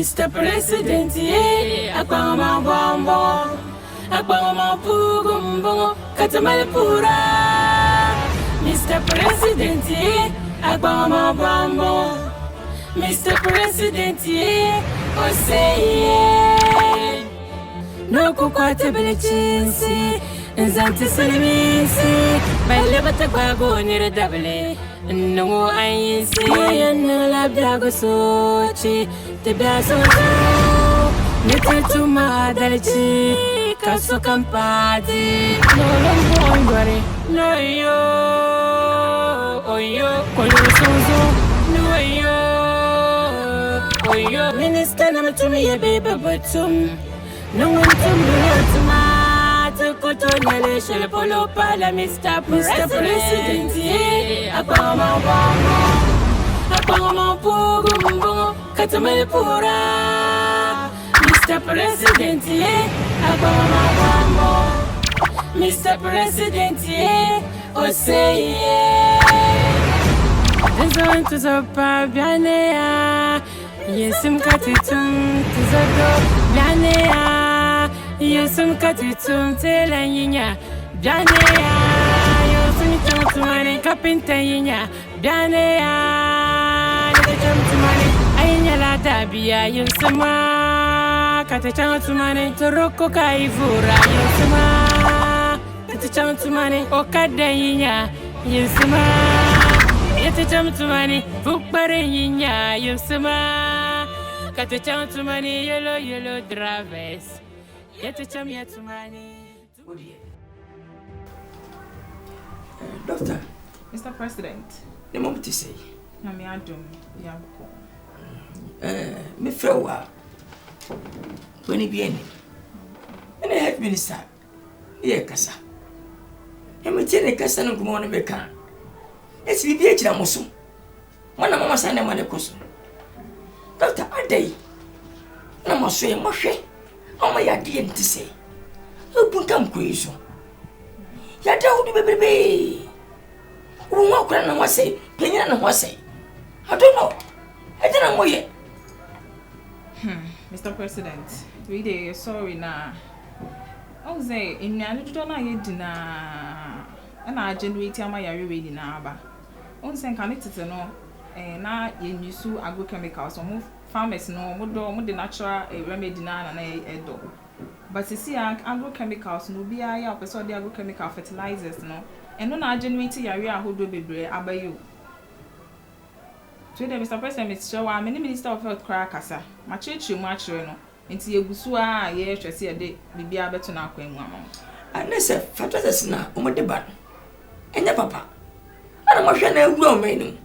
Mr. President, akpama bombo, akpama pugumbo, katamalpura. Mr. President, akpama bombo, Mr. President, Osei, no kukwate belechinsi, nzanti salimisi, bale batakwago nire double. No, I see and la blago sochi, the basso, little to my delici, caso campati, no long worry, no yo, oh yo, no yo, minister number to me a baby but no one to me Cotonele shall polo pala Mr. President, Apama Pugumbo, Katamalpura. Mr. President, Apama Mr. President, Osei. Descend to the Pabianea, yes, I'm catitum to the Bianea. Yosum katitum telanya Danea Yosum tumane kapinta yinya Danea Yosum tumane Ainya la tabia Yosuma Katacham tumane Toroko kaivura Yosuma Katacham tumane Okada yinya Yosuma Yatacham tumane Fukbare yinya Yosuma Katacham tumane Yellow drivers Doctor, Mr. President, the moment you say, I'm Adam Yanko. Me Frewa, when he be any, and I have minister, here, Cassa. And we tell a Cassan of Gomona Becan. Let's be a Chamosu. One of Mamma Sana Manacosu. Doctor, a day. No more say, Moshe. Oh my idea to say. Open come crazy. Yada would be baby. Who walk around and say, playing on what say? I don't know. I don't know yet. Mr. President, really sorry now. I say, in the don't know dinner. And I generate my ready now. But on Saint connected to know, and now you use agrochemicals or move. Farmers know what the natural remedy now and a dog. But you see, agrochemicals no be a person the agrochemical fertilizers no, and no na generate area who do be brave about you. Today, Mr. President, Mr. Shaw, many Minister of Health Crackasa, my church you much no, into your busua, ye to see a day be able to knock when one. And they say, Fatas now, the ban. And your papa. And I'm sure no grown men.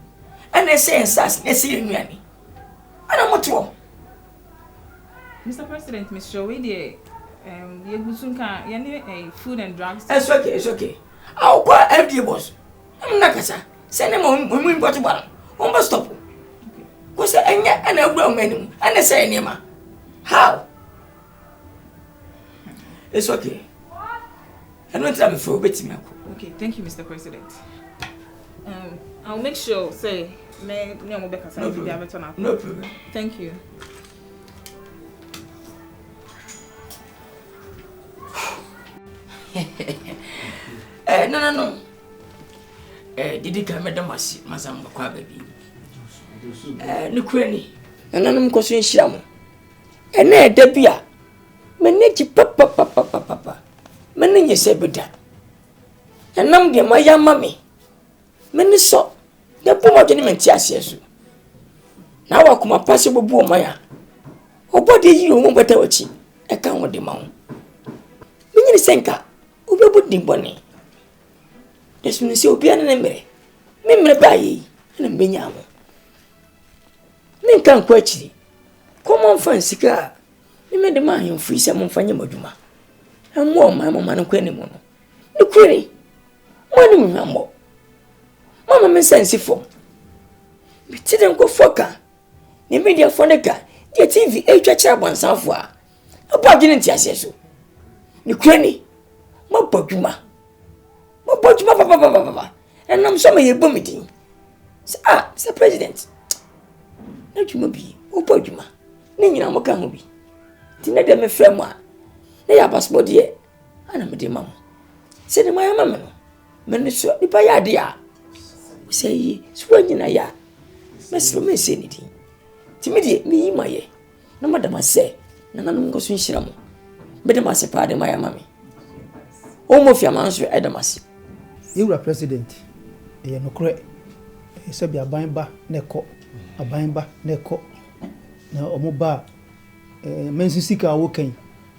And they say, Sass, they see me. I don't want to. Mr. President, Mr. Shaw, the Yagusunka, a food and drugs. It's okay, it's okay. I'll call FD boss. I'm not Casa. Send him on when we got to one. One must stop. Was there any and a grown man and they say, Nima? How? It's okay. I'm not trying for betting. Okay, thank you, Mr. President. I'll make sure, say, no problem. Thank you. No. Did you come, Madam Masam Baby? Nukreni, and I'm cousin Sham. And there, Debia. Manage papa. Manage Sebeda. And I'm the my young mammy. Many saw. The poor gentleman yes. Now I come a possible boom, Maya. Oh, body you won't better watch it. I can't with the mount. Mini Senka, who put the bonny. There's when you see Obian and Emery. Memory by and a binyamo. Men can't quench thee. Come on, fancy car. You made the man you free some of Fanny Moduma. And more, my mamma and Quenimono. The query. One more. Mamma me sensible. We didn't go for car. The media for the car. The TV, a church one somewhere. A bargain in Tiasso. The cranny. My Pokuma. My Pokuma, and I'm some of your vomiting. Sir President. Not you, maybe. Oh, Pokuma. Nina Mokamubi. Tina de me frema. They are passport ye. And I'm a dear mamma. Said my mamma. Minister, the payadia. Say, swinging a ya. Miss Roman say anything. Timidity, me, my ye. No matter I say, none goes in Shiramo. Better must a part of my mammy. Almost your man's Adamas. You are president. You know, correct. You said, be a bimba, neko, a bimba, neko. Now, Omoba, Mensika walking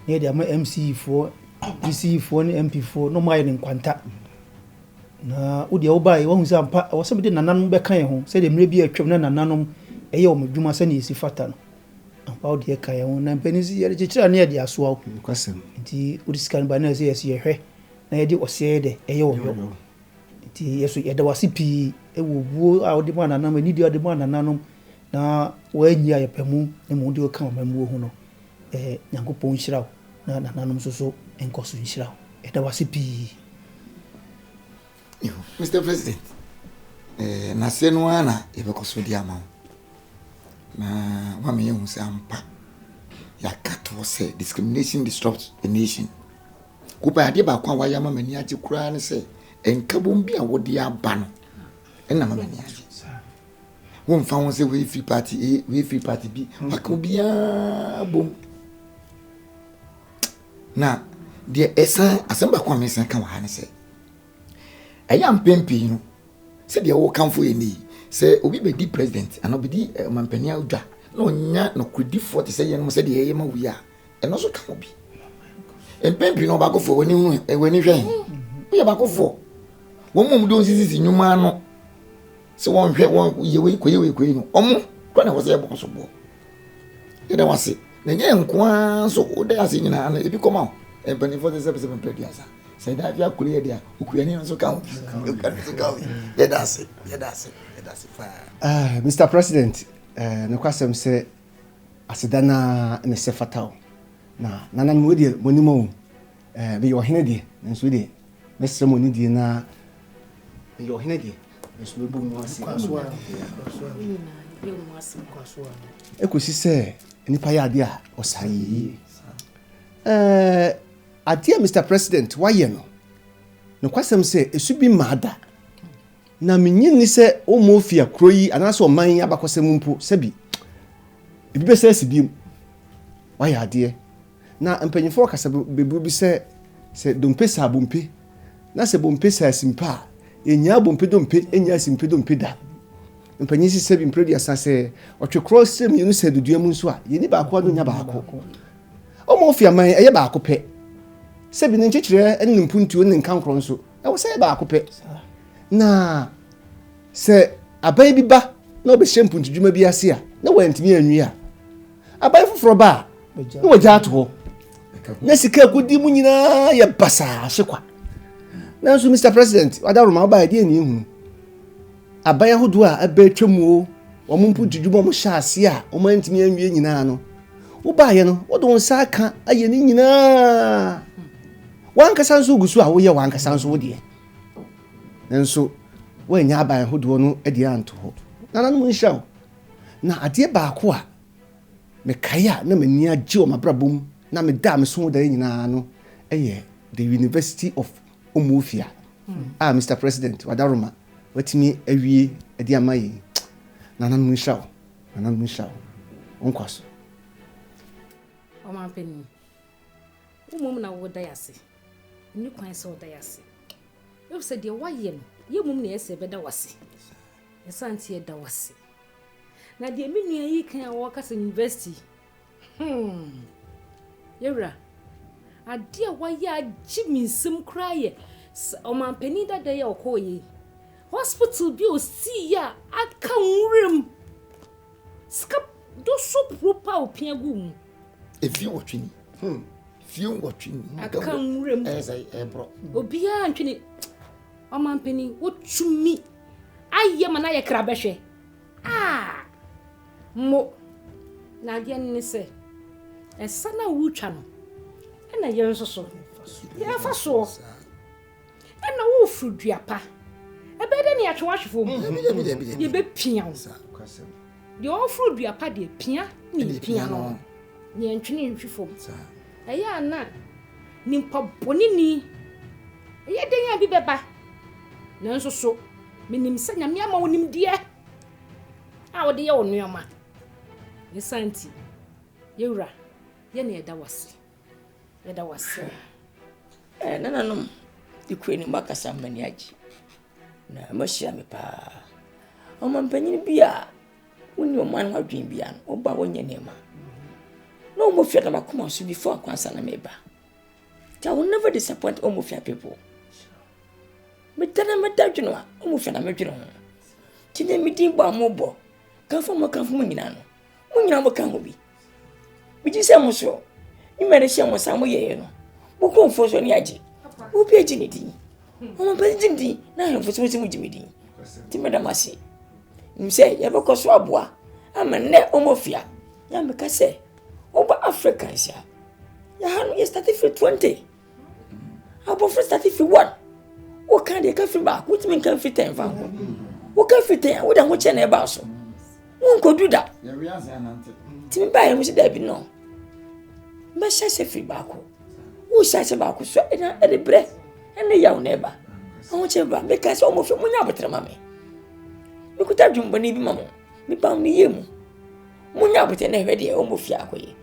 near the MC4, DC4, MP4, no mile in Quanta. Now, would you buy one zampa or somebody Nanan Beckham home? Said there may be a criminal and nanum, a yom, Jumasani is fatan. About the Kayon and Penisi, near the Aswell. The Udiscan banners, yes, ye hair. Na yedi osiede eyo yo ti yeso yeda wasipi ewo a odi mana na mani di odi mana nanom na wanyi ayepemu na mu di oka mamu hu no nyankopon hirawo na nanom so enkoso hirawo yeda wasipi. Mr. President, na senu ana ebekoso di ama na wa me hu se ampa ya kato se discrimination disrupts the nation. Kupa ade ba kwa waya mama ni age kura ne se enkabom bi a wodi aba no na mama ni age won fa won se we free party bi waka bia bom na de esa asamba kwa me sen ka wa ne se ayam pempi no se de wo kanfo eni se obi be di president and obi di mampania odwa na onya no kredi 40 se yen mo se de yema wi a eno so ka obi empempi no ba ko fo woni hu weni hwen we ba ko fo won mum don sisi nyuma no se won hwe won yewe ko no omo ko na wo se bo so bo e da wase na nye nkoa so o da ase nyina na ebi koma empani 47 pediasa sai da bia kure ye dia ukuyani no so ka ho ye da ase fa Mr. President no kwasem se asedana ne se fatao na nana mo die monimo be yo hene die nso die mesre mo ni die na be yo hene die nso be bu mo ase ekosi se nipa ya ade a osayi ade Mr. President waye no kwasem se esu bi mada na menyi ni se o mo fia kroyi anaso man abakosem mpo se bi ebi be se sibim waye ade na mpanyifo kasa bebu bi se dompe sa bompe na se bompe sa simpa enya bompe dompe enya simpe dompe da mpanyisi se bi mpredi asase otwe cross mi no se dudua mu nso a yeni ba ko ado nya ba ko o mo fia man eye ba ko pe se bi nchechire enu mpuntu ne nkankro nso e wo se ba ko pe na se abai bi ba na obehye mpuntu dwuma bi ase a na wantimi anwi a abai foforo ba na wagya ato na sika kudi mu nyina ya basa hekwa na so Mr. President wadaroma ba ade ani hu abaya hodo a abetwamu o mo mpu dwuma mo hya ase a o mantimi anwie nyina no wo ba ye no wo don sa aka aye ni nyina wanka sanso gusu a wo ye wanka sanso wo de nanso wo nya abaya hodo no ade anto ho nana no nhyaw na ade ba ko a me kaya na mani agye o mabrabom na me da me so da nyina no eye the University of Omofia Mr. President wadaroma watimi awie ade amaye nana no nhyaw onkwaso o ma peni umum na wo da yase ni kwan se wo da yase yo se de waye no ye mum na yese be da wase esanti e da wase na de me nua yi kan wo kasa university yewra ade a waye agye minsem kraye o ma peni da da ye okoye hospital bi o si ya aka nwurem skap do so proper opiagu if you watching aka nwurem ezai ebro obia antwene o ma peni wotumi aye mana ye kra behwe mo na de ne se esa na wutwa no na ye nso so ya fa so na wo fruduapa ebe de ne atwe wahwefo mu ye be pian The awful be a paddy, pia, ni piano. Ni entry form. Aya na nimpa bonini. Aya den abi beba. Nanso so menim se nyame ama wonim die. A wo de ye onuama. Ni santi. Yewura, ye na eda wase. Eda wase. Nananom. Ikweni makasa mani aji. Na mashia me pa. Omampanyin bia. Woni oman wadwen bia no oba wonye nema. No mo fia na makoma so before akwansa na meba. I will never disappoint Omofia people. Metana metadwino a Omofia na medwino ho. Tine midin ba mobo. Kanfo mo nyina no. Mo nyina mo kan ho bi. Biji se mo so. Ni mere hia mo sa mo ye no. Mo konfo so ni agi. Obi agi ni din. Mo pa din na hemfo so mo jimidin. Ti medamase. Mse ye be koso aboa. Amene Omofia. Ya me ka se oba Africans ya. Ya hanu ye started for 20. Abo for started for 1. What kind of coffee back? What mean can fit 10 van? What can fit 10? What am I about so? Won't go do that. Tim buy him there be no. But shall feedback. Who shall about so at the breath and the young neighbor? I want you back because almost from Munya mammy. You could have done Bonnie Mamma. Me bound me you. Munya with an idea almost fiacquay.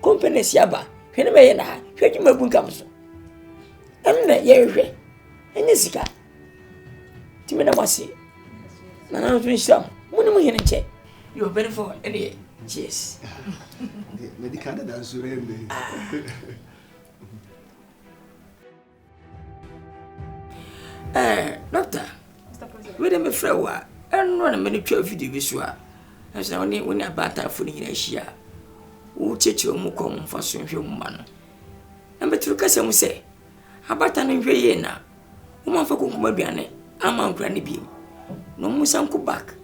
Company Siaba. When I and I, where you may come so. And that year, and this guy. Timinamasi. Nana doing some. When we in check. You're better for any. Cheers. Medical dance around. Doctor. Wait a minute, flower. I don't want a minute video visual. As I only when I batter for the Asia. Who teach you more common for some human. And better custom say, about an invayena. Woman for Kumabiane, I'm on granny beam. No more some go back.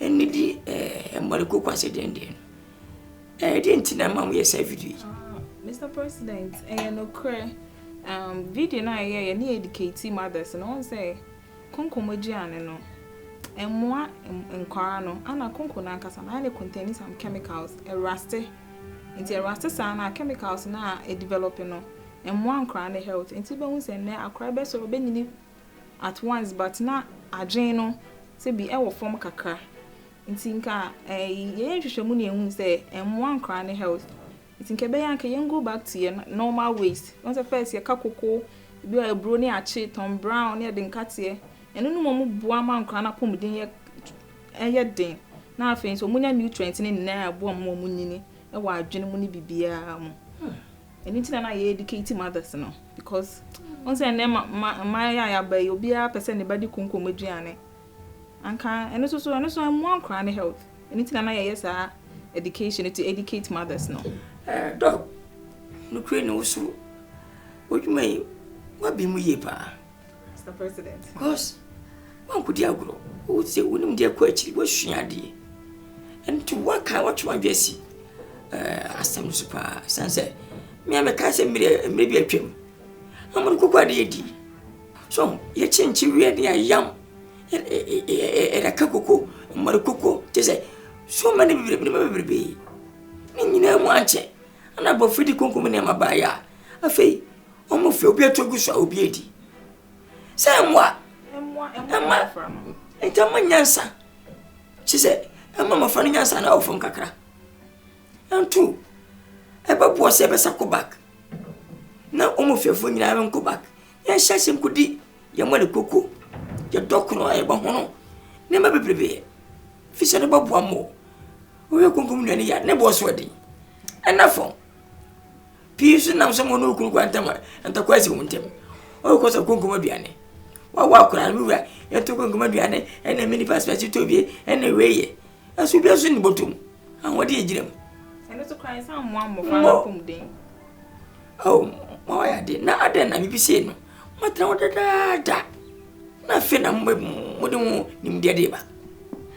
And needy a Marico considered. I didn't know mamma yes every day. Mr. President, no cray. Video na ye ni educate mothers and on say Konkomojian no. And moi in Corano, and a Konko Nankasa, and containing some chemicals, a rusty. Into a rusty sana chemicals na a developing no. And one crown health, and Tibones and there are crabs or benny at once, but not a jano, say be our form kakra. In Tinka, a year money and say, and one crown health. It's in Kebayan can go back to your normal ways. Once a first, your kakoko, be a brony at cheat Tom Brown near the Catia, and no more boaman crown up on the yet day. Now, friends, so many nutrients in there, born more money, a while genuinely be and it's an educated mothers no because once I name my by you'll be a person anybody can come with Gianni. And also I'm one crown health. And it's an yes, education to educate mothers no. Dog, no crane also. What you may, what be me, pa? Mr. President. Because one could grow. Who would say, wouldn't dear question what she had. And to work, I watch my Bessie. As some super sunset. Me am a cousin, maybe a trim. I'm going to cook a so, you change you really a young and a cocoa, Marcoco, to say, so many baby. You know, watch it. And I bought 50 concomium a buyer. A fee, almost feel better to go so beauty. Say what? Emma, and tell my answer. She said, I'm a funny answer now from Kakra. And two. Eba was ever sako back. Now, almost your phone, I won't go back. Yes, Shassim could be your mother cocoa. Your dog no eba hono. Never be prepared. Fish and about one more. We are going to yet, never was wedding. And nothing. Peace now someone who could grant them and the question with him. Oh, because of Kunkumabiane. What could I move? You took Kunkumabiane and a mini passport to be anyway. As we be in the bottom. And what did you? And it's a cry someone more. Oh, I did not then. I be saying, what that? Nothing. I'm with dear Deba.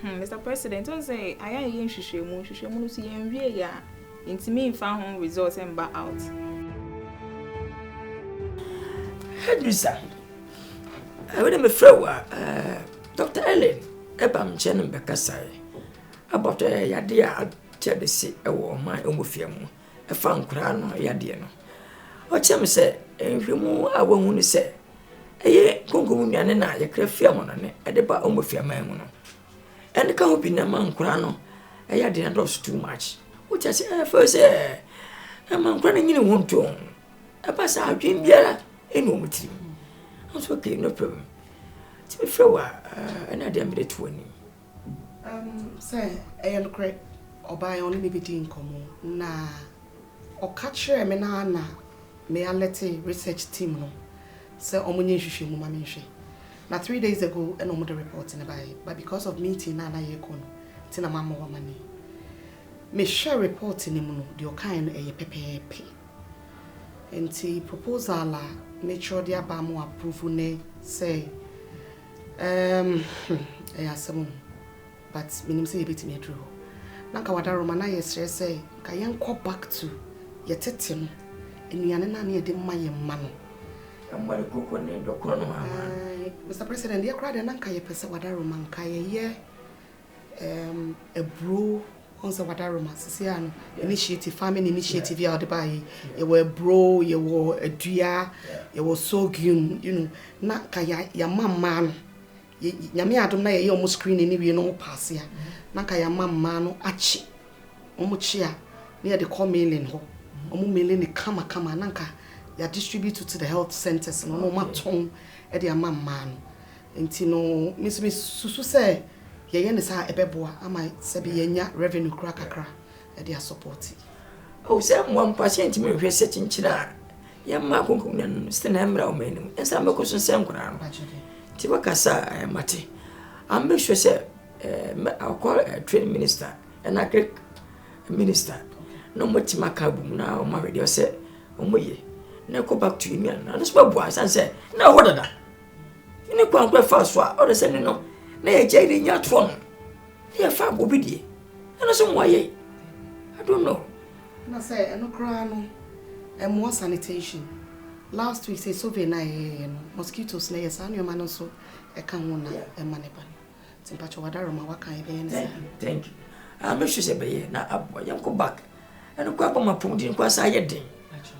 Mr. President, don't say I am in Shishamu, see and we are into me found home results and back out. Sir, I would have a flower, Dr. Ellen, Ebam Chenem Bekasai. about yade a chebesi ewo man omofia mu efa nkura no yade no o chem se ehwemu awahu ni se eye kongomu nuane na yekra fia mo no ne ede ba omofia man mu no en ka ho bi na man nkura no yade na dos too much o che se for se man nkura nyini wonto e pasa adwen biara enu omutiri so okay no problem ti be frewa na de ambe to ani say ayo correct oba only me be din komo na o catch me na me alert research team no say omunye hwehwe mu ma me hwe na 3 days ago and omo the report in by but because of meeting na ye ko no tina mama wa mani me share report ni mu no the kind e pepepe enti proposal la nature dia ba mo approve ne say asem but minim say yebeti me draw na ka wada roma na yesre say ka yenko back to yetete no enuane na na ye de maye ma no amare koko ne dokoro no ama Mr. President ye crowd na ka ye pese wada roma nka ye a bro on the wada roma sisi ano initiative farming initiative ya de baye ye were bro ye were adua ye were sorghum you know na ka ya mama no nyame adom na ye omo screen ni wie no pass ya na ka ya mama no achi omo chia na ye de call mailing ho omo mailing ni kama na ka ya distribute to the health centers no maton e de mama no enti no miss susu say ye ne sa ebeboa ama se be yenya revenue kra kakra e de support o se mo patient me hwe se chinchira ya ma konkom na no ste na mra o menim ensa me ko so se nkura no ti wakasa mate am make sure say I call trade minister and agric minister no much makabum na o ma we dey say o moye na go back to union na so bua san say na what da ni kwa kwa fa so a o de say no na ye jai nya to no ye fa go bi die na so mo ye I don't know na say eno kra no more sanitation last week say survey na mosquitoes na yes anu man so e kan ho na e manepa timpacho wadaro ma waka e be thank you I make sure say be na abo yam go back eno kwa ba mapom din kwa sa ye den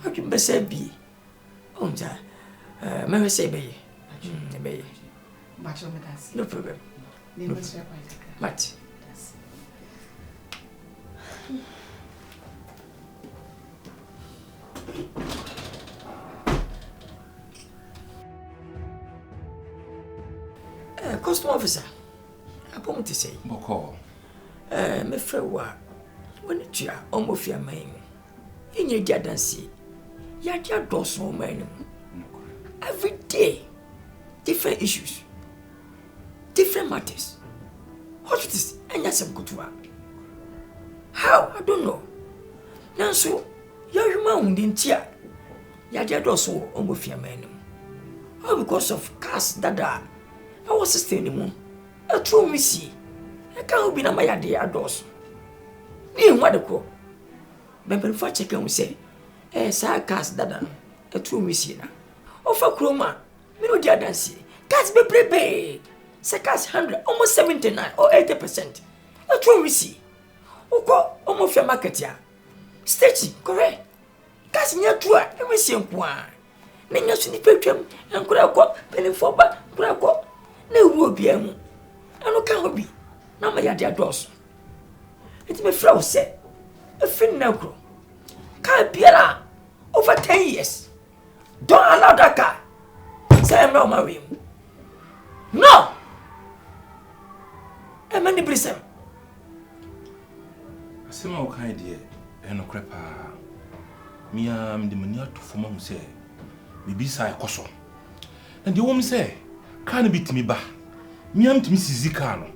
adwum be say bi onja me say be be bacho me das no problem no share much Custom officer, I want to say, Boko. Me frewa, when it's ya, almost your main. In your jadancy, ya does no man. Every day, different issues, different matters. Hospitals, and yes, some good work. How? I don't know. Now, so, you're mound in tear. Ya does no almost your man. All because of cast that are. I was staying in a true missy. I can't be na my idea doors. Near what the call. But for checking, we say, cast that a true missy. Of a chroma, me no dear dancy. Cats be prepaid. Secas 100, almost 79 or 80%. A true missy. Oko, almost your market ya. Stitching, correct. Cats near true, and we see one. Then you see the picture and could have got penny for back, could have got. No will be a moon. I no can be. Now my idea does. It's my flow said. A fin now grow. Can't be over 10 years. Don't allow that car. Say I'm not marrying. No! I'm many brism. I say my kind dear, and no crepa. Me am the mania to form who say, Bibi say caution. And the woman say, can't beat me ba. Me am to Mrs. Zikano.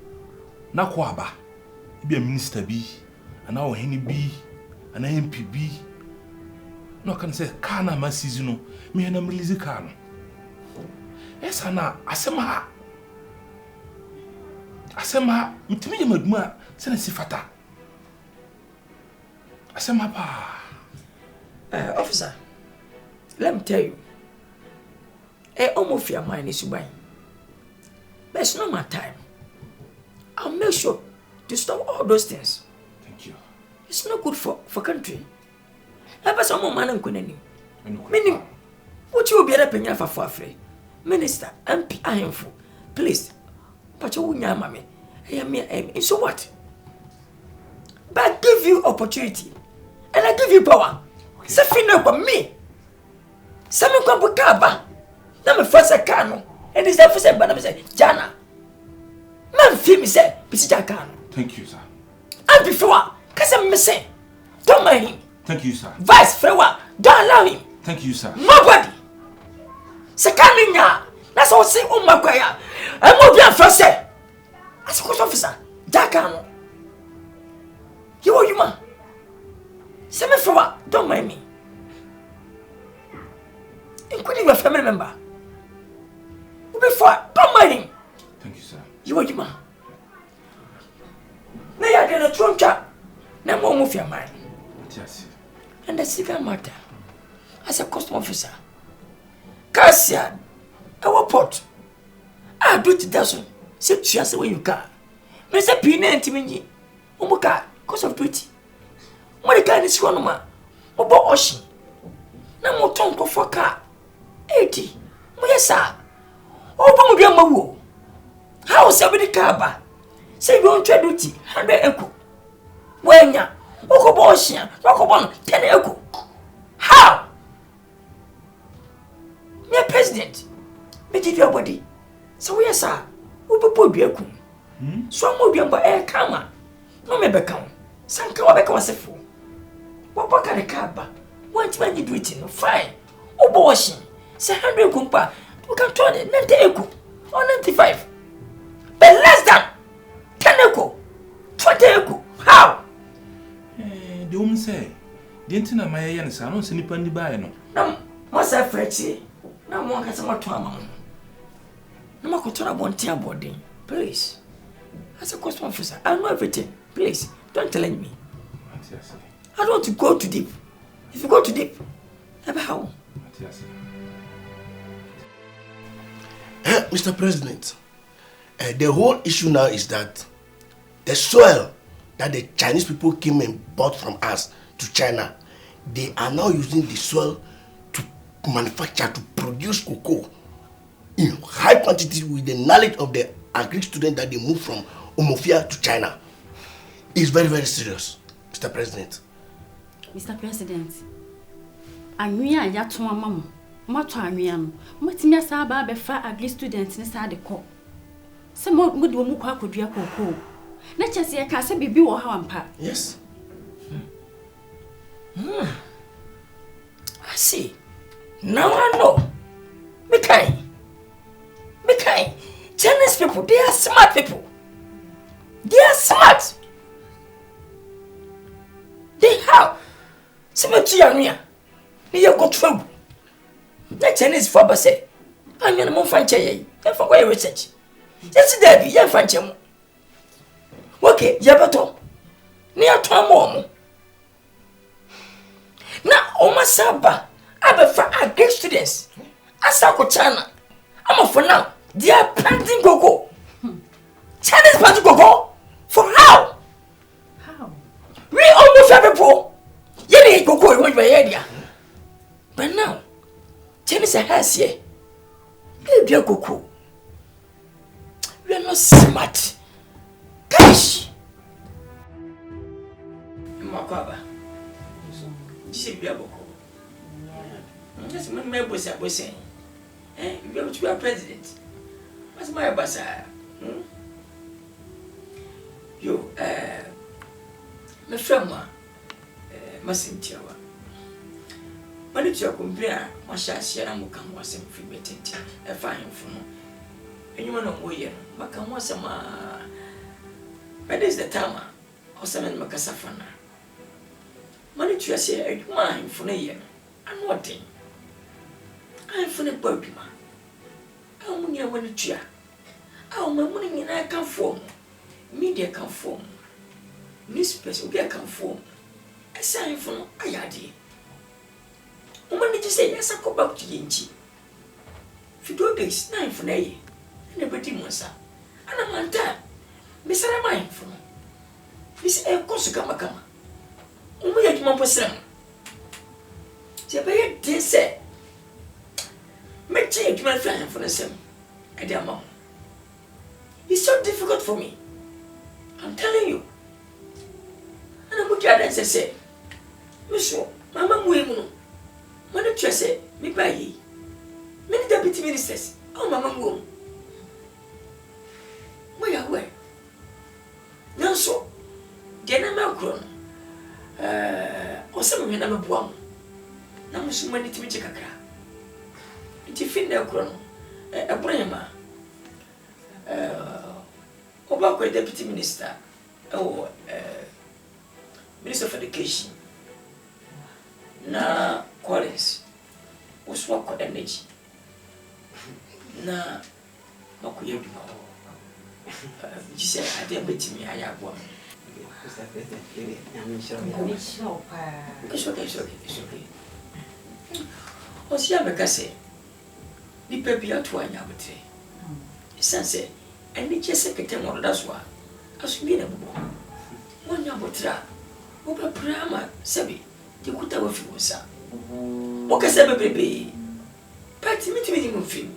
Na kwa ba. Be a minister B, and now Henny B, an MP B. No can say Kana my season. Me and I'm release Kano. Yes, Anna, Asema. Asema, Mitmi Madma, Senasifata. Asema pa. Officer, let me tell you. Almost your mind is buying. But it's not my time. I'll make sure to stop all those things. Thank you. It's not good for country. Ever some man and kuneni. Meaning, what you be a penya for free? Minister, MP, I am for. Please, but you won't mammy. So what? But I give you opportunity, and I give you power. Say finna for me. Some come for kaba. Now me first a cano, and it's the first but I say Jana. Man, feel me say, Mr. Jacano. Thank you, sir. And before, cause I'm missing. Don't mind him. Thank you, sir. Vice Frewa, don't allow him. Thank you, sir. Nobody. Sekaninya. That's all say on my choir. I'm not being first say. As a court officer, Jacano. You are human. Semi Frewa, don't mind me. Including your family member. Before, don't mind him. Thank you, sir. You are human. Now you are going to trump chat. Now more move your mind. Yes. And the second matter, as a custom officer, Cassia, our port, I do it doesn't sit just when you can. Mr. Pina and Timmy, Omoka, cause of duty. What the kind is one man, about ocean. No more tongue for car. 80. Yes, sir. Oh, Bama, how somebody car? Say, you won't try duty, 100 echo. When ya, Okobosia, Rocobon, 10 echo. How? Your president, me give your body. So, yes, sir, we will be a coon. So, I'm moving by air camera. No, maybe come. Some car back was a fool. What kind of car? Once when you do it, fine. Oh, washing. Say 100 kumpa. We can turn it 90 echo or 95. But less than 10 echo, 20 echo. How? The woman say, the internet my youngest, I don't see any penny by no. No, myself, Fretty. No one has more trauma. No more control about tear body. Please. As a custom officer, I know everything. Please, don't tell me. I don't want to go too deep. If you go too deep, never how. Mr. President, the whole issue now is that the soil that the Chinese people came and bought from us to China, they are now using the soil to manufacture, to produce cocoa in high quantity with the knowledge of the agri student that they moved from Umofia to China. It's very, very serious, Mr. President. Mr. President, Anwia yato amamu. Mato anwia no. Motimia sa ba be fa agri student ni sa de ko. Se mo de mu kwa kodua kokoo. Na chese ye ka se bibi wo ha ampa. Yes. I see. Now I know. Mekai. Chinese people, they are smart people. They are smart. They have. Simeti anwia. Ni ye go trouble. The Chinese for say, I'm going to move Fanche, and for way research. Yes, there be young Fancham. Okay, Yabato. Near Tom. Now, Oma Saba, I'm a for our great students. Asako China. I'm for now. They are planting cocoa. Chinese planting cocoa? For how? How? We almost have a poor. Yet, cocoa in my area. But now, Chinese has here. Baby, you go. We are not smart. Gosh. Makaba. This is Biaboko. That's my member was saying. You have to be a president. What's my bazaar? You, my friend, Massintia. When it's your compare, my share and come was some free betting, a fine for no. And you want to wear, but come was some. But is the time or some in Macasafana. Money to say, mine for a year. I'm what thing. I'm for the Pokemon. How many when it's here? How my money and I can form. Media can form. Newspapers will get conform. A sign for no ayadi. Woman, did you say yes? I go back to Yinchi. If you do this, 9 for a year. And everything was up. And I'm on time. Miss Ramine for me. This a course come. We get my person. Say, they say, make change my friend for the same. And their mom. It's so difficult for me. I'm telling you. And I'm going to say, Monsieur, Mamma Muimu, Mother Tresse, me by ye. Many deputy ministers, oh, Mamma Moon. We are where? Now, so, Jenna Malcron, or some of your number one. Now, so many to me, Chakra. It's a fin now, Chrono, a Brahma. Obakwe deputy minister, minister of education. Na Collins was work on energy. Na Makuya. She said, I didn't bet me. I have one. It's okay. What's your becase? The baby out one yabutre. Sense, and the just second one, that's why. As we never one yabutra, Opa Prama, Sabi, the good of you, sir. What can say, baby? Party meeting with him.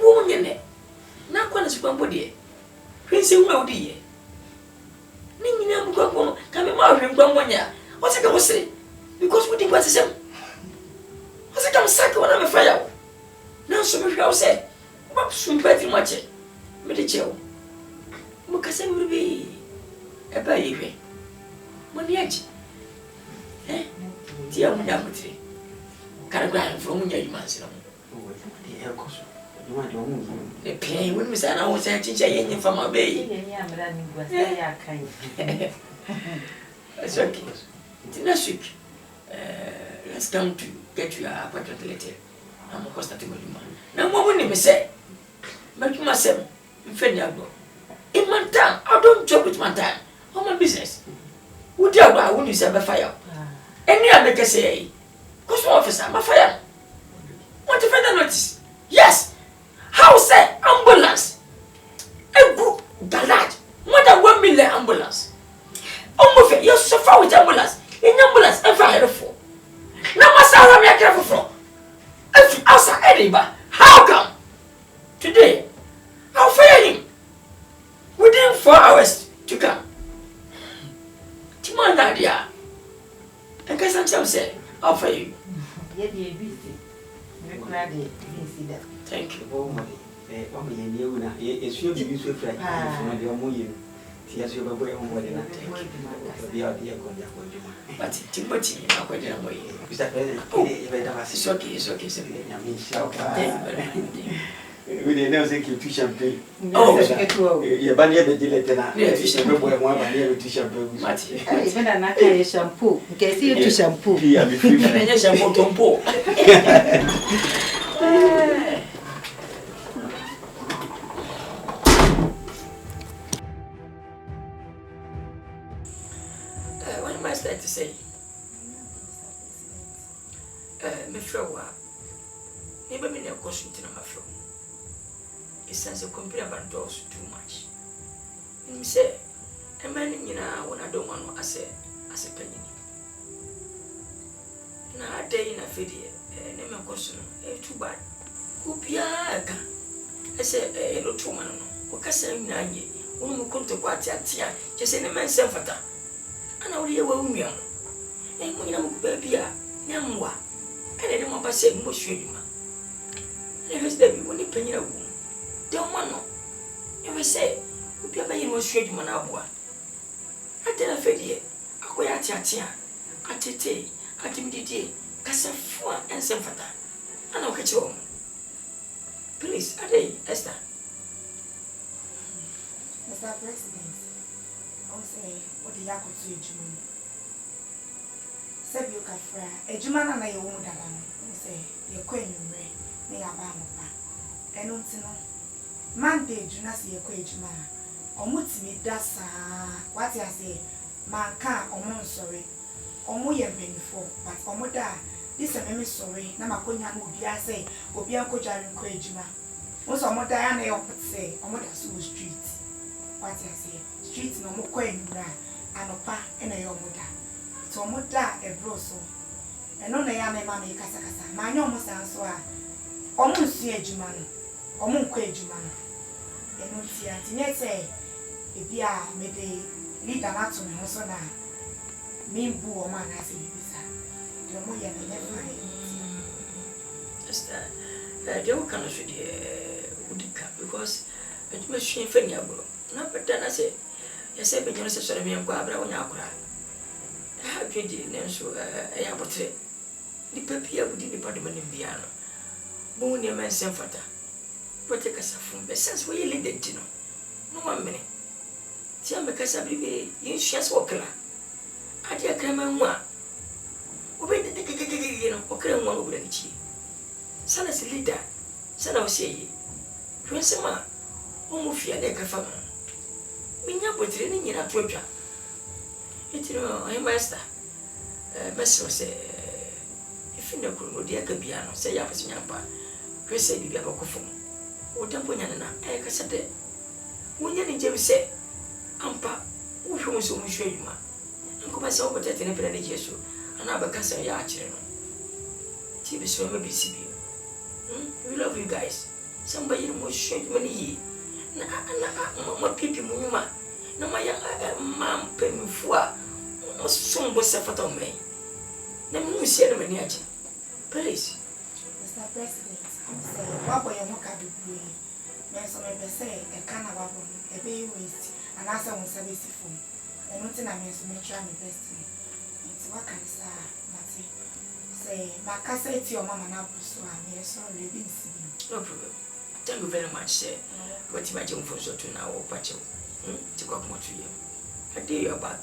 Woman in it. Not one is one body. Prince, you know, dear. Nina, come and marry him one year. What's I going to say? Because we didn't want to say. What's I come sack when I'm a fire? Now, so much I'll say. But soon, pretty much it. Medical. Moccasin will be a baby. Money edge. Eh? Dear Mudamutri. Can't grant from your mansion. The pain when we said I was a teacher from my baby. It's okay. It's next week. Let's come to get you a appointment later. I'm a constating man. Now, what will you say? Make myself in Fenyago. In my time, I don't joke with my time. On my business. Would you have when you say a fire? Any other can say, Custom officer, my fire. Want to find a notice? Yes. How say ambulance? A good garage. More than 1 million ambulance. Almost you suffer with ambulance. In ambulance, and fire for. Now, my son, I'm careful for. If outside anybody, how come? Today, I'll fire him. Within 4 hours to come. Timon idea. And Cassandra said, I'll fire you. Thank you. But Timothy, I'm going to away. It's okay. We didn't know they keep champagne. Oh, you're banning the dilettante. Yes, you know, one banner to champagne. Even an acai shampoo. Get you to shampoo. Yeah, be free. Shampoo tompo. What am I starting to say? Me flower. Never been a question to my flow. It sounds a complaint about dogs too much. And me say, a man in when I don't want to as a penny. Now, a day in a video, name a question, too bad. Upiaga. I say, a little woman, what can say, Nani, when we come to Quatia, just in a man's self-attack. And I will hear what we are. And when I'm baby, Yamwa, and I don't want to say, Monsieur. And if baby, when you penny a woman. Don't want no. Never say, we be a was straight manabua. I tell a fedie, a quatia, a tete, a timidity, Cassafua and Semfata. And I'll catch home. Please, a day, Esther. Mr. President, I will say, what the Yako to June. Said you can fry a Jumana and I won't say, you're queen, you may have a and don't know. Monday, Junasi, a quage man. Omuti me dasa. What I say, man can't, sorry. Omoya before, but Omoda, this a memory sorry. Namakonya would be I say, will be Uncle Jarry quage man. Also, Omoda and I say, Omoda Sue Street. What I say, street no mo kɔ enura anopa na yɛ omoda so omoda ebro so ɛno na ya me ma me kasa ma anya omo san so a omo nsu adwuma no omo nkɔ adwuma no ɛno tia tinye sɛ ebi a me de leader na to me ho so na me mbu o ma na sɛ bibisa de omo yɛ na yɛ fa just they will kind of should udika because it must she fenya bro na beta na say ya say be jonse sore me nkwa abra wonya akura ha dwedi ne so ya botre di papia budi ni padoma ne bia no bo ne men sem fata bote kasa fun be sense we leader ti no ma mene ti am kasa bibi yin hia so okra ade akra ma hu a obe de no okra hu a obra ni chi sana si leader sana osie twensema omo fia de ka fama minya botre ni nyina to atwa etiro ai master master se ifine ko no de aka bia no se ya pese nyamba kwese bibia ba kofom o tempo nyana na ka se de wonya ni jemi se ampa wo hwo so mo hwa yuma nko ba se o botete ne pere ne jesu ana ba ka se ya a kire no ti bi so ma bi si bi we love you guys somebody mo hwa yuma ni na ma pipi mu nyuma na ma ya ma mpemfu a mo sombo se fata o me na mu si na mani aje please Mr. President say wabo ye mo ka bibue me so me say e kana wabo e be waste and asa won service phone e no ti na me so me try my best it's what can say mate say makasa eti o mama na buso a me so ready nsi no problem thank you very much sir what you imagine for so to now or patch to go more to you I dare you about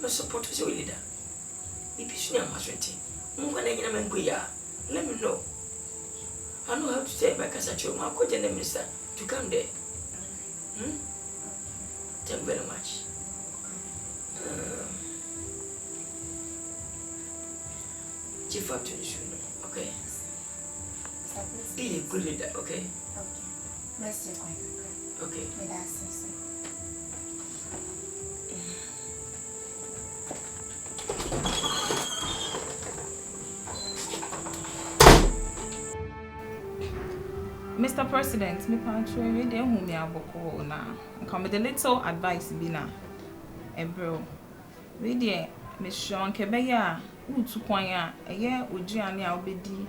no support is your leader if you know my sweetie let me know I know how to say my casacho my coach and the minister to come there thank you very much chief up to the shoe okay be a good leader okay Merci okay merci Mr. President, me pantry we dey hu me aboko na come with a little advice bi na ebro we dey me shon ke be ya utu kwan a eye oduane a obedi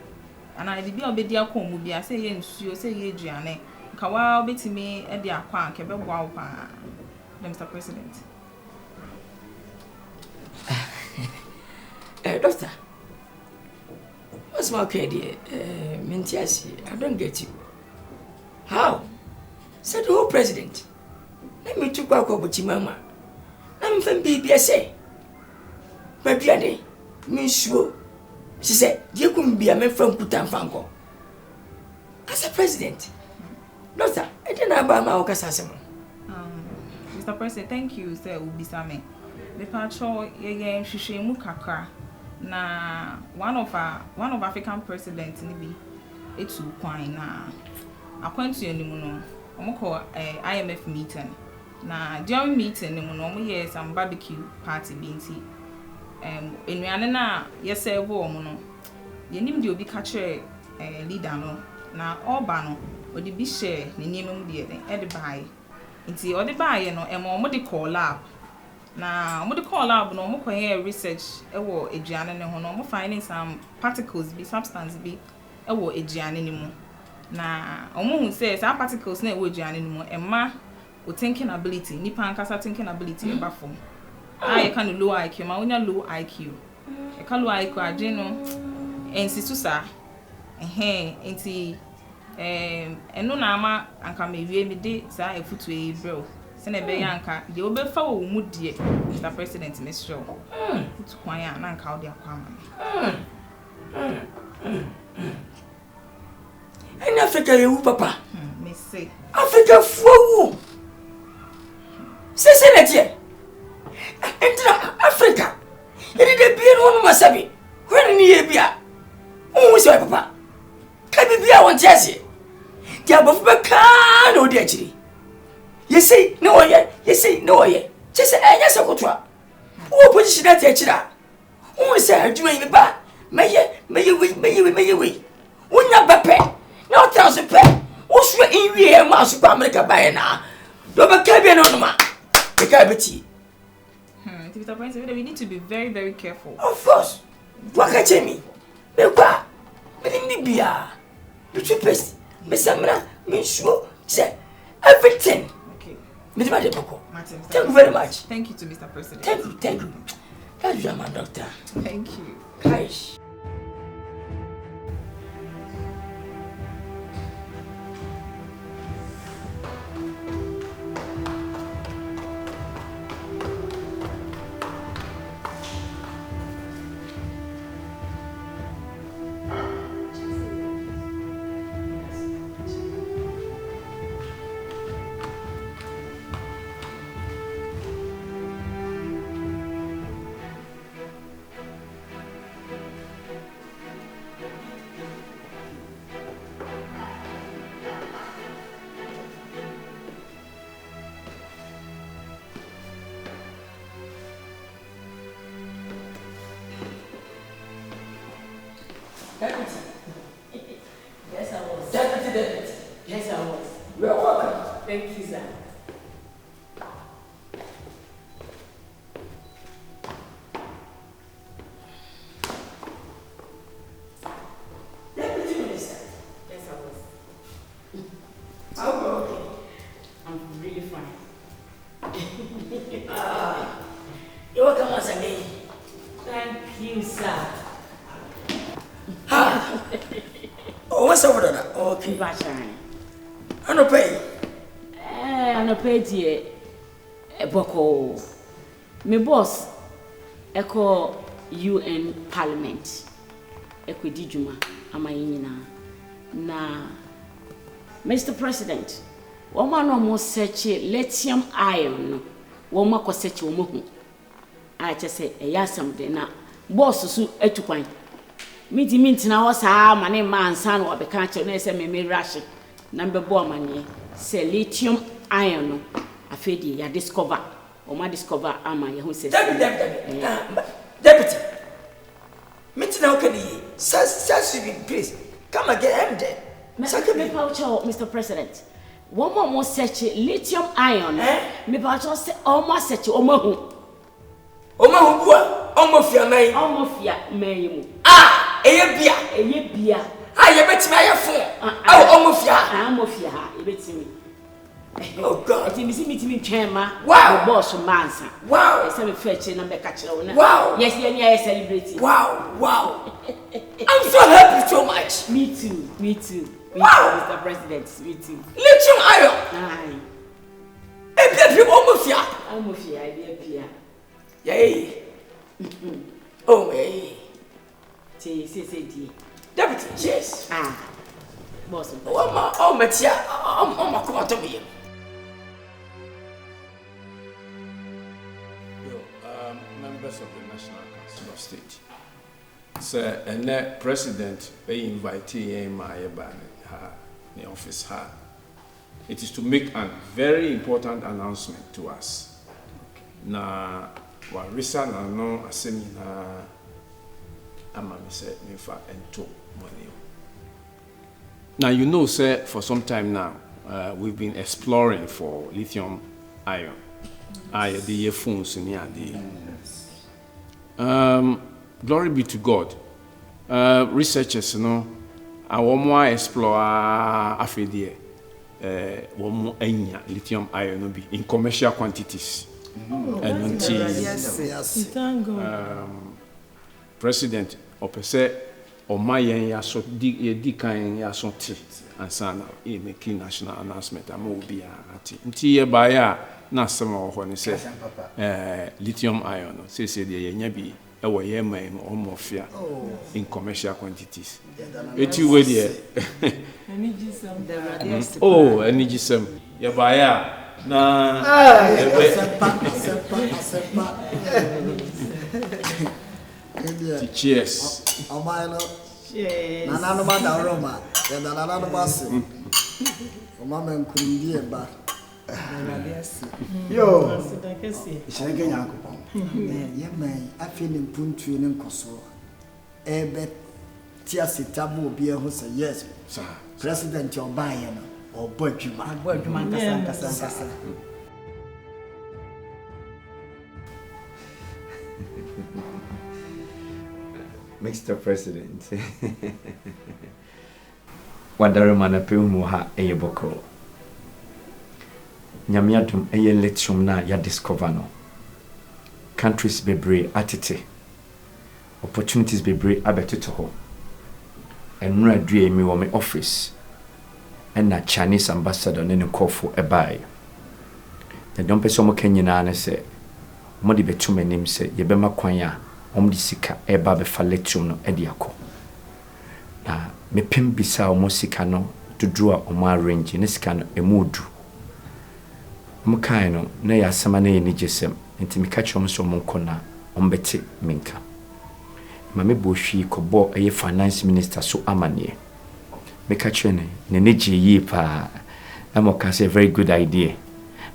ana de bi obedi akomu bi a say ye nsuo say ye aduane kawa obetimi e de akwa ke be boa pa Mr. President. Doctor, what's my idea? Mentiasi, I don't get you. How? Said the whole president. Let me took back over Chimama. I'm from BBSA. My dear, Miss Shu. She said, you couldn't be a man from Kutan Fanko. As a president. Doctor, I didn't know about my Okasasimo. Mr. President, thank you, sir. Ubisame. The patrol, ye Shishimu Kakra. Na one of African presidents nibi etu kwan na akwantu enimu no omko IMF meeting na during meeting nimu no omo some barbecue party bi nti enuane na yeseve omo no yenim de obi ka kire leader no na oba no odi bi share ne niemem de e de bai nti odi bai no omo de call up na mo de call lab no mo koye research ewo aduane ne ho no mo finding some particles bi substance bi ewo aduane ne mu na omo hu say some particles na ewo aduane ne mu emma o thinking ability nipa ankasa thinking ability e ba fom I can low IQ ma onya low IQ e ka low IQ ade no ensisu sa enti eno na ama anka mewie me de sa efutu e bro sene be yanka de obefa wo mu die Mr. President Mr. Put kwan ya na nka odi akwa ma En Africa you papa me say Africa fowu se na tie entra Africa ene de bi no ma sabi when ni e bia o se papa ka bi bia won tiase dia bofu be ka na odi akiri You see, no, yeah, you see, no, yeah. Just yes, I go to her. Who position that teacher? Who said, do you back? May you wait. When you're back, no 1,000 pay. What's your in real mouse of America by now? Don't be on my cabity. Mr. President, we need to be very, very careful. Of course. What can you me? But in the the paste, Miss Samra, Miss Sure, say everything. Okay. Thank you very much. Thank you to Mr. President. Thank you. That's my doctor. Thank you. Gosh. Deputy. Yes, I was. Deputy. Yes, I was. You are welcome. Thank you, sir. Deputy Minister. Yes, I was. How about you? I'm really fine. You're welcome once again. Thank you, sir. Oh, what's over there? Okay. I don't pay. I don't pay you. Boko. My boss, Echo UN Parliament. Echo Dijuma, Amayina. Na, Mr. President, woman almost search lithium iron. Woman ko search woman. I just say, a yasam de na. Boss, so etuquine. Meet now was my name man son or the country and say me rush number boy money say lithium iron I fed ya discover or my discover ama who says Deputy meet now can he says please come again there Mr. President one more search lithium iron me about say almost search almost may Eyebia. I bet my phone. Oh, you bet me. Oh, God. It's me, chairman. Wow. Boss of Mansa. Wow. It's a fetching and catch. Wow. Yes, celebrating. Wow. I'm so happy so much. Me too. Wow. Mr. President, me too. Lithium iron. Aye. Almost here. Yay. Oh, hey. Say, Deputy, yes. Boss. Oh, Matia. Oh, come on to me. Members of the National Council of State. Sir, and the President, they invite my the office her. It is to make a very important announcement to us. Na wa risa na no asemina ama me say me fa ento money. Now you know, sir, for some time now we've been exploring for lithium iron. The earphones in glory be to God. Researchers, our more explore afedie one lithium iron be in commercial quantities. And yes. Thank God. President opese o mayen ya so di kan ya so ti ansana e make national announcement am obi ati nti ye ba ya na asem o ho ne se lithium iron say de ye nya bi e wo ye man omofia in commercial quantities eti we de oh energy sem ye ba ya na cheers. Yo, Shanka Yanko. Yeah, man, I feel in Puntu and Koso. Bet Tiasi Tabu be a who say yes, sir. President your Bayern or Burjuma. Mr. President, Wadarumana Pumuha Eyeboko. Nyamiadum eye Lithium na ya discover no. Countries bebre atete. Opportunities bebre abetuto ho. Enra due mi wo me office. Na Chinese ambassador ne nkofo ebai. Na don pese mo kanyina na se mo de betu manim se ye bema kwan a di sika eba be fa Lithium no edi akọ. Na me pem bisa o mo sika no dudru a o ma arrange ne sika no emudu. Mukai no na ya sama na ni jesem nti me ka chom so monko na ombete minka. Ma me bo hwi kobo eye finance minister so amane. Me ka chene ne neje yi pa. Amo ka say very good idea.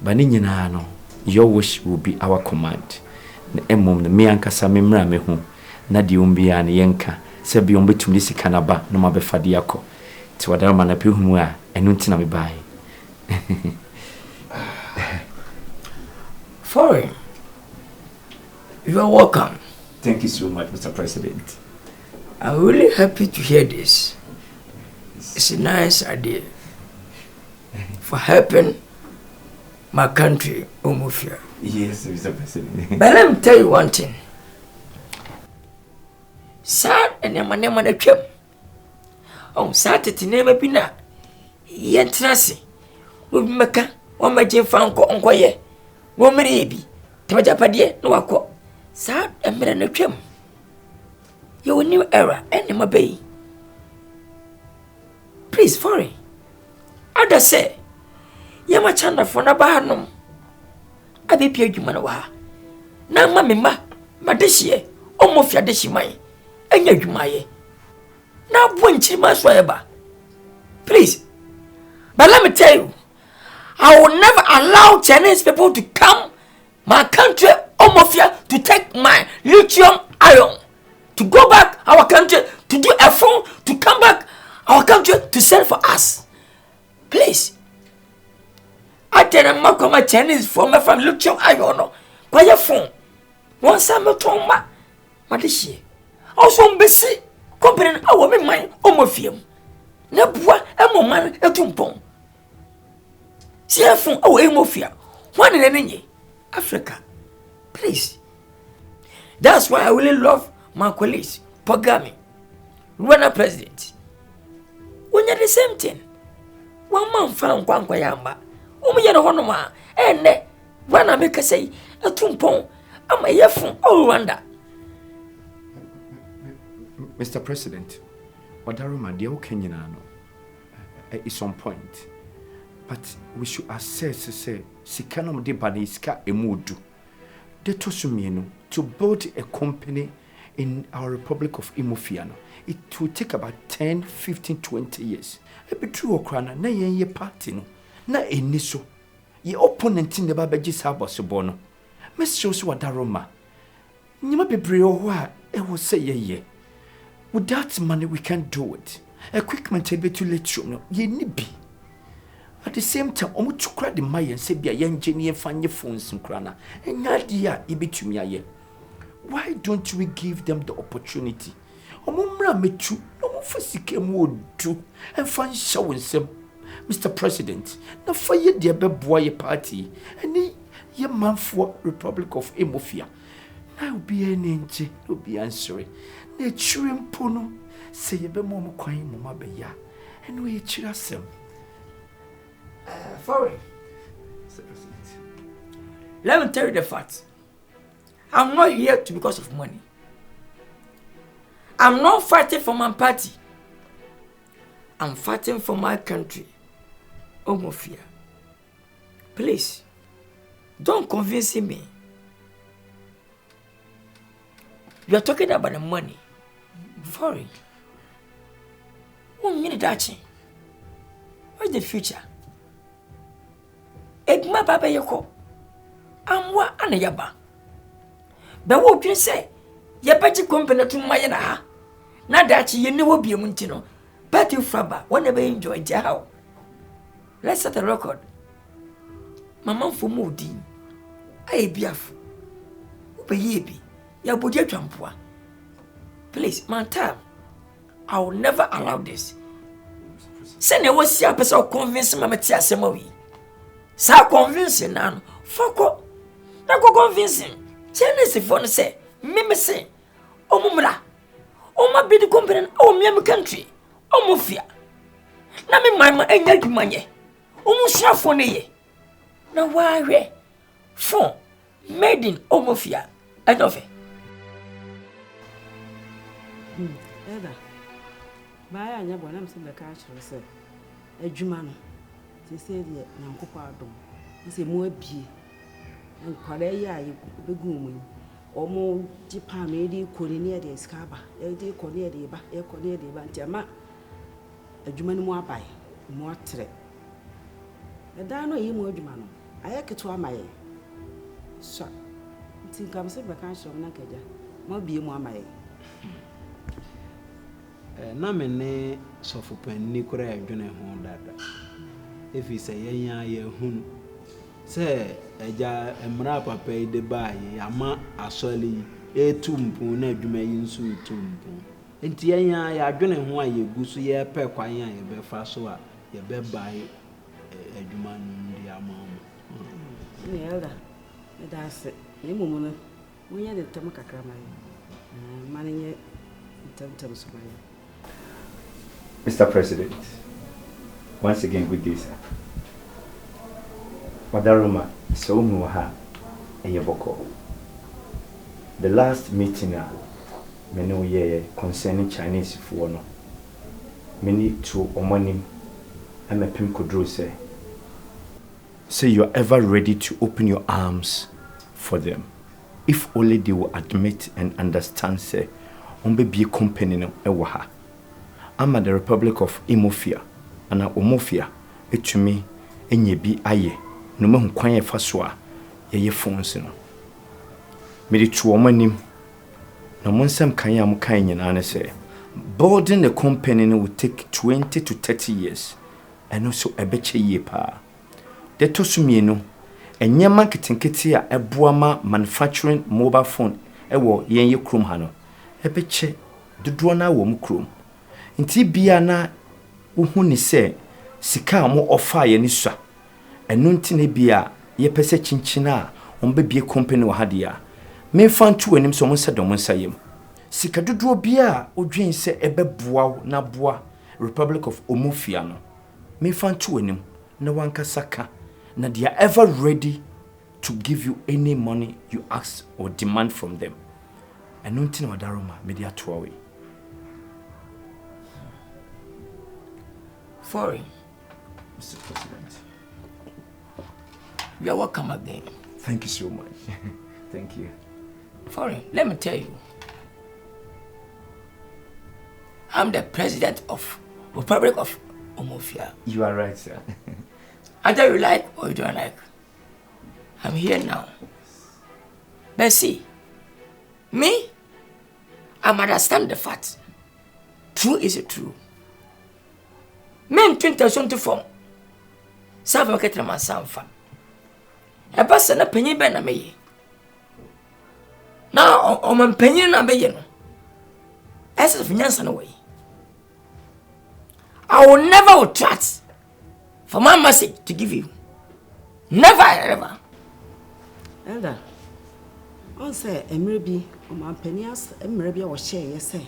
But ni nyina no your wish will be our command. Na emom na me ankasa me mra me hu na de ombia na yenka se bi ombetum de sika na ba no ma be fade yakọ. Ti wadara na pe hu a enu ntina me bai. Foreign. You are welcome. Thank you so much, Mr. President. I'm really happy to hear this. It's a nice idea for helping my country, Umufia. Yes, Mr. President. But let me tell you one thing. Sad and Yamanema the trip. Oh, Saturday name a pina. Yentrasi. Would make one my Jim Franco on Koye. Womerebi, Tamajapadie, no wako. Sad and Miran Trim. You new era, and my bay. Please, foreign. Ada say, Yamachanda for Nabahanum. I be peer you manawa. Now, mamma, Madishie, almost your dishimai, and you my. Now, one chimas whatever. Please, but let me tell you. I will never allow Chinese people to come my country, Omofia, to take my lithium iron, to go back our country, to do a phone, to come back our country to sell for us. Please. I tell them, my Chinese from lithium iron, quiet phone. One summer tomba, Madishi. Also, Bessie, company our mind, Omofium. Nebua, a moment, a tumpon. Siafun awo emofia. One in any Africa. Please. That's why I really love my colleagues, Pogami, Rwanda president. When you're the same thing. One man found Kwankwayamba. Umuyana honoma. And when I make a say, a tumpon, I'm a yefun, oh Rwanda. Mr. President, Wadaruma, the Kenyano is on point. But we should assess, say, Sikanum de Baniska Emudu. De Tosumino to build a company in our Republic of Imofiano. It will take about 10, 15, 20 years. A bit true, Okrana, na ye party no, na eniso. Ye opponent in the Babajis Habasobono. Miss Josu Wadaroma. Nima be breo, I will say ye. With that money, we can do it. A quick maintain to let you know, ye nibi. At the same time, omu tukra de maye and say be a engineer fanye phones and crana. And nadia ibitumia. Why don't we give them the opportunity? Omumra metu, omu fasike mu do and fan showing some Mr. President. Na faye de boy party and ye man for Republic of Emofia. Now be an enje, no be answering. Ne chrim pono say ye be momo kwai mama be ya. And we chirasem. Foreign. Let me tell you the facts. I'm not here because of money. I'm not fighting for my party. I'm fighting for my country. Omofia. Please, don't convince me. You are talking about the money. Foreign. What's the future? eduma baba yeko amwa ana yaba ba wo dwen se ye baji company to maye na ha na dachi ye ne wo biem nti no party fraba wona be enjoy jaw. Let's set a record. Mama for modi ai biaf obe yebi ya bodi atwampoa. Please man time I will never allow this. Send a was your person convince Mamma Tia Semawi. Sa convincing now. Foko. Na go convincing. Chinese phone say, Mimi say, O Mumra. O ma be the company, O Miami country. O Mufia. Na me mama and yaki manye. O Musha phone ye. Na why phone made in Omofia. I know it. Eda. Baya anya bona mse be ka kire se adwuma no se se de nyankopɔ adom se mu abie nkwara yi a begu mu omo jipa me di kori ne de skaba e di kori ne de ba e kori ne de ba ntiama adwuma no mu abai mu atre eda no yi mu adwuma no ayeketo amaye so ntinka mse be ka kire na kaja ma bie mu amaye na mene sofopanni kora adwene ho dada efi se yenya ye hunu se eja emra papa ide baaye ama asoli etumpu na adwuma yi nso etumpu enti yenya ya adwene ho a yegusu ye pe kwan a ye be fa so a ye be baaye adwuma no ndi ama mo ne elda me da se ne mumu no munya de tem kakra maye manenye tem so maye. Mr. President, once again with this. Wadaruma, so muha eyeboko. The last meeting menu ye concerning Chinese for no. Many to omonim and a pim kudru say you're ever ready to open your arms for them. If only they will admit and understand say be a company no ewaha. I'm at the Republic of Imofia, and Omofia, to me, and ye be aye, no more quiet faswa, ye phones. Made to woman, no one some kayam kind and say, boarding the company will take 20 to 30 years, and also a betcha ye pa. The Tosumino, and your marketing kitia a Buama manufacturing mobile phone, a war ye crum hano, a betcha, the drona wom crum. Inti bia na uhu ni se sika mo offer ye ni swa enu nti ne bia ye pese chinchina a ombe bie company wa hadia me fan tu anim so mo se dom nsayem sika dodo bia odwen se ebeboa na boa Republic of Omofia no me fan tu anim na wanka saka na they are ever ready to give you any money you ask or demand from them enu nti na wadaroma me dia to away. Foreign, Mr. President. You are welcome again. Thank you so much. Thank you. Foreign, let me tell you. I'm the president of Republic of Omofia. You are right, sir. Either you like or you don't like. I'm here now. But see, me, I understand the fact. True is true. Men 2024 Save market na mansamfa. E basa na panyin be na meye. Na o man panyin na meye no. Esa finance na way. I will never trust for my message to give you. Never ever. Elder, on say emre bi o man panyin as emre bi o share yese.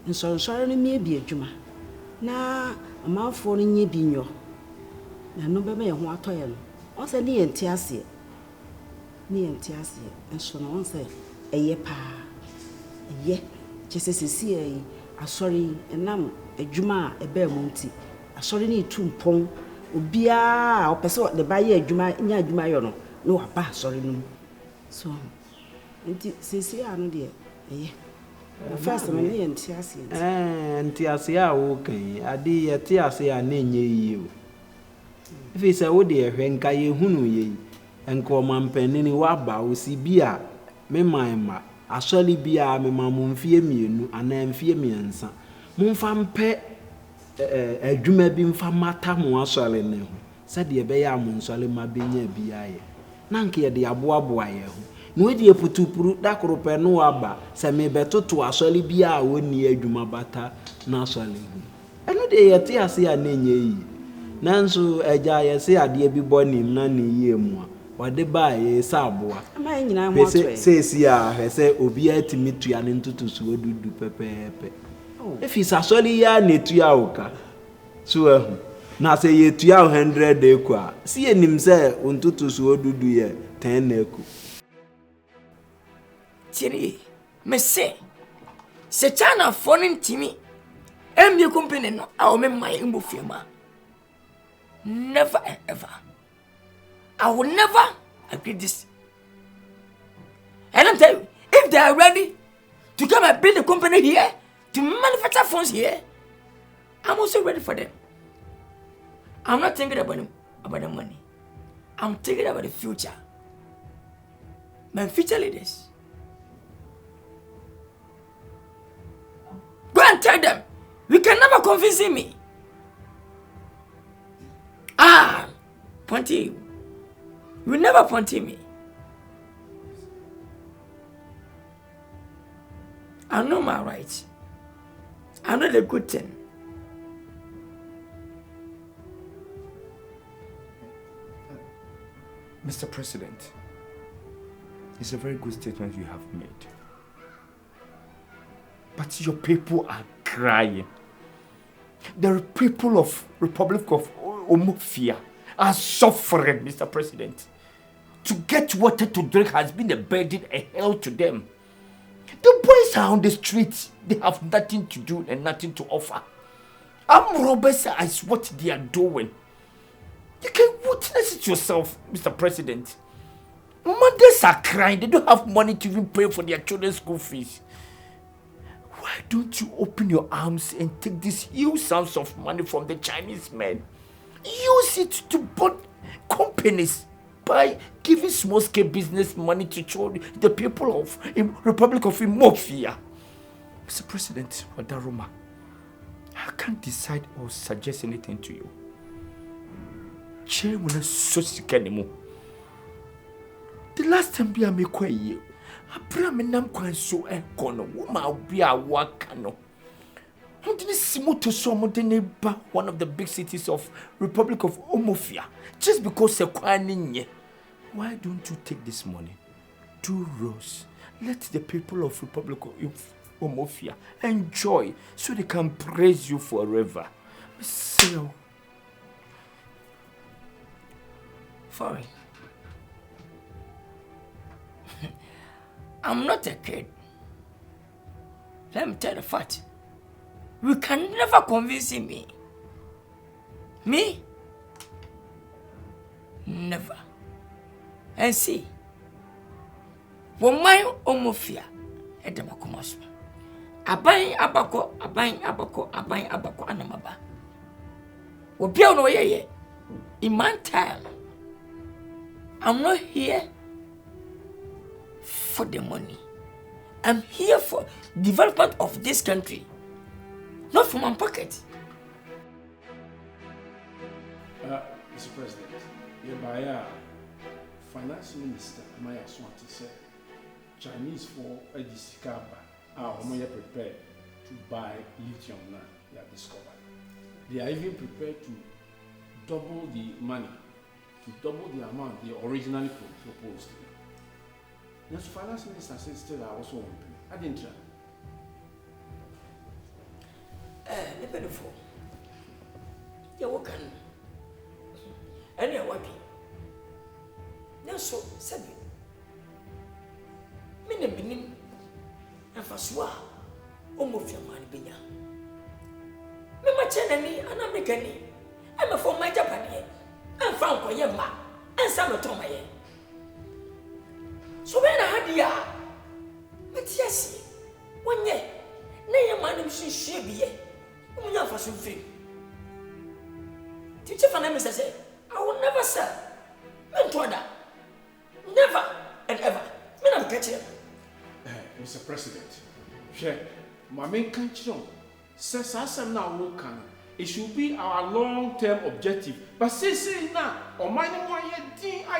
Nsonso no mi bi adwuma. Na amanfo no nye bi nyo na no bebe ye ho atoye no on se ni enti ase enso no on se eye pa eye chesesesi yi asori enam adwuma ebe mu nti asori ni tumpon obia opese de ba ye adwuma nya adwuma yo no no wa ba asori no so enti sesi anu de eye the first one ni enti ase a wo kan ade ye ti ase a na enye yi o If it's a woody, when Kaye Hunu ye, and call Mampenini Waba, we see beer, me my I surely be a me mamma fear me, and then fear me and son. Monfam pe a dreamer being for matter more solid now. Said the bear moon solid my being be I. Nanky the aboa boy. No idea put to put that rope no abba, say me better to a solly be a one near Juma bata, na solid. I know they are tear say a name ye. Nanso a jay say a dear be born in none ye more. What they buy a saboa. Says ya, say, Obia to meet to an into to so do pepe. If he's a solly ya ne to yaoka. So, now say ye 200 equa. See him say, unto to so do ye 10 equa. Thierry, me say China phoning to me. And your company no, I'll make my imbo firma. Never and ever. I will never agree this. And I'm telling you, if they are ready to come and build a company here, to manufacture phones here, I'm also ready for them. I'm not thinking about the money. I'm thinking about the future. My future leaders. Go and tell them, we can never convince me. Ponty. You never ponty me. I know my rights. I know the good thing. Mr. President, it's a very good statement you have made. But your people are crying. The people of Republic of Omofia are suffering, Mr. President. To get water to drink has been a burden, a hell to them. The boys are on the streets. They have nothing to do and nothing to offer. Armed robbers is what they are doing. You can witness it yourself, Mr. President. Mothers are crying. They don't have money to even pay for their children's school fees. Why don't you open your arms and take these huge sums of money from the Chinese men? Use it to build companies by giving small-scale business money to the people of the Republic of Imofia. Mr. President Wadaroma, I can't decide or suggest anything to you. The last time I make a year, I pray me nam kwan so ekono woman be a wakano. One of the big cities of Republic of Omofia, just because why don't you take this money, do rose, let the people of Republic of Omofia enjoy so they can praise you forever. So, Fine. I'm not a kid. Let me tell the fact. You can never convince me. Me? Never. And see, when my Omofia at the Makumas, Abain abako, anamaba. Obiano ye. In my time, I'm not here for the money. I'm here for development of this country. Not for my pocket. Mr. President, by Finance Minister Maya Swanti said Chinese for a discover are prepared to buy lithium now they have discovered. They are even prepared to double the money, to double the amount they originally proposed. The Finance Minister said still are also open. I didn't try. The benefit. You're working. And you're working. Now, so, said Minim, and Faswa, almost your man, Binya. Mamma Chenny, and I'm making I'm a for my Japanese. I'm found for your ma, and some of Tomaye. So when I had ya, but yes, 1 year, nay, man, she be ye. Unya for some free. Teacher for them, I say, I will never sell. Mentor. Never and ever. Me not catch him. Mr. President, share my main country. Says I'm now working. It should be our long-term objective. But say now, or my name I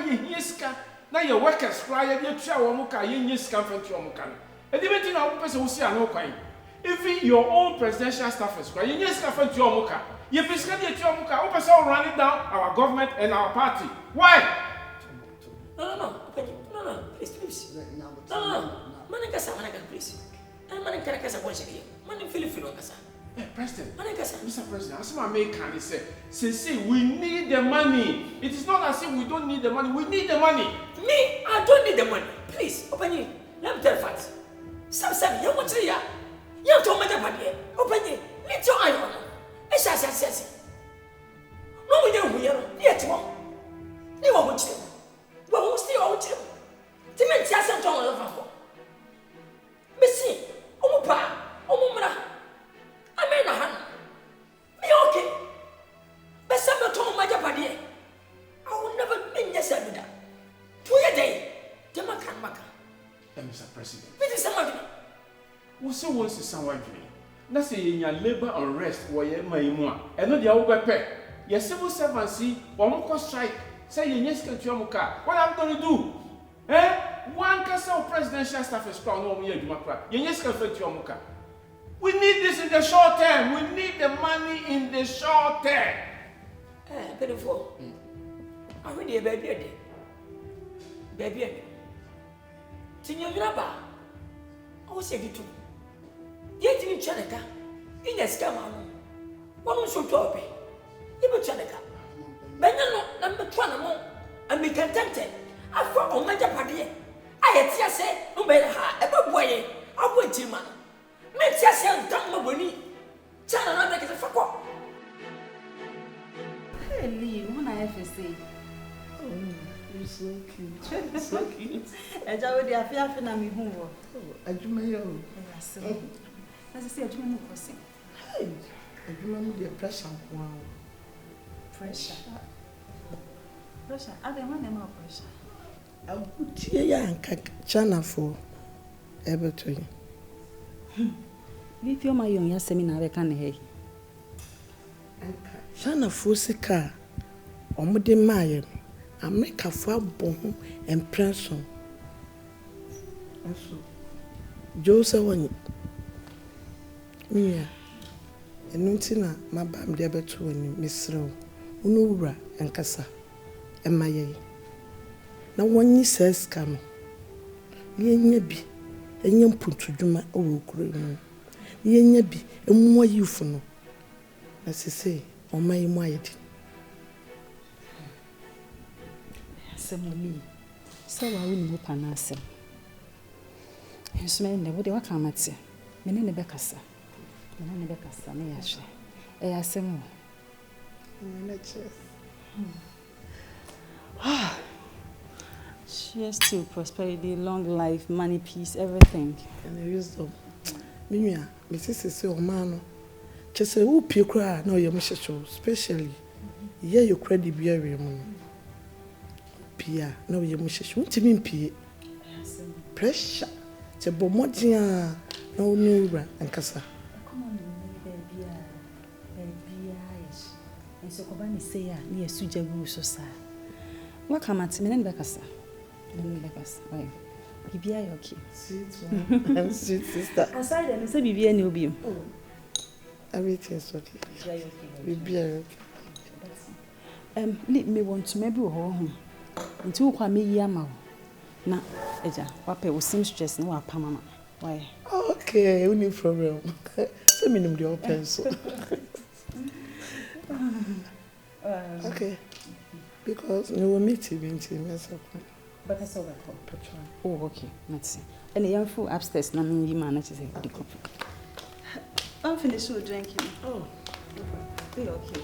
hear now your workers fly at your chair or muka, you scam for your muka. And even our person will see a no kind. Even your own presidential staff is crying, you scam for your muka. You basically at your muka, open so running down our government and our party. Why? No, please. No. Manakasa, please. And Manakasa once again. Man, Filipino. President, Mr. President, as my main can say, we need the money. It is not as if we don't need the money. We need the money. Me, I don't need the money. Please, open it. Let me tell you facts. Some you want to hear? You have to make a money. Open it. Let your eye on. Yes. No, we don't hear. Yet more. You want to. Well, who's still out here? The men just sent on the phone. Missy, Omupa, Omumra. I mean, me okay. But some of told my Japanese. I will never mean yes, I do that. 2 day. Jamakan Maka. Mr. President. This is somebody. Who so wants to someone dream? That's a your labor unrest where you may more. And not the over pay. Your civil servants see, or more strike. Say yes, can you muka. What I'm going to do? One castle presidential staff is strong over here, Democrat. Yes, can you muka. We need this in the short term. We need the money in the short term. Beautiful. I'm really a baby. Baby. Senior Grabba. I was saying to yet in Chanaka. In a scam. One should talk. Even Chanaka. Benano, number 1 and be contented. I thought on my Japan. I had say, no matter how, ever boy, I went to man. Make yourself dumb money. China make it a fuck. Hey, Lee, when I have to say, Oh, you're so cute. So cute. I just would have fear for me home. I do my own. As I say, I do my person. Hey, I remember the pressure. Wow. Pressure. I don't want more pressure. I would hear and China for everything. Lithium my young seminar can hey. China for Sika or Muddy Mayan. I make a far bone and pressure. Joseph one. Yeah. And Nuntina, my bam debtor to Miss Row, Unura and Cassa, and my ye. Now one says, come. Ye be, and young put to do my old cream. Ye be, and more you for no. As I say, on my might. Semoli. So I will look an answer. His men, what they were come at say. Menene Becassa. Menene Becassa, may I say. I say more. Cheers to prosperity, long life, money, peace, everything. And the wisdom. Mimia, Mrs. is your man. Just say, who pay cry, no, your mission, especially. Yeah, your credit be a woman. Pia, no, your mission, what do you mean, Pia? Pressure. It's a bomodia, no new and Cassa. Come on, baby, and so Kobani say, near Suja Guso, sir. What come at Menene Becassa? Why? Be okay. Sweet sister. Aside and say, be a new beam. Everything's okay. Be okay. Let me want to maybe home. Until Kwame Yama. Na, Eja, Papa will seem stressed no Pamama. Why? Okay, only problem. Send me the pencil. Okay. Because you will meet him mess up. But that's all right. Oh, okay. Let's see. And the young fool upstairs, na me manage to say the coffee. I'm finished with drinking. Oh, be okay.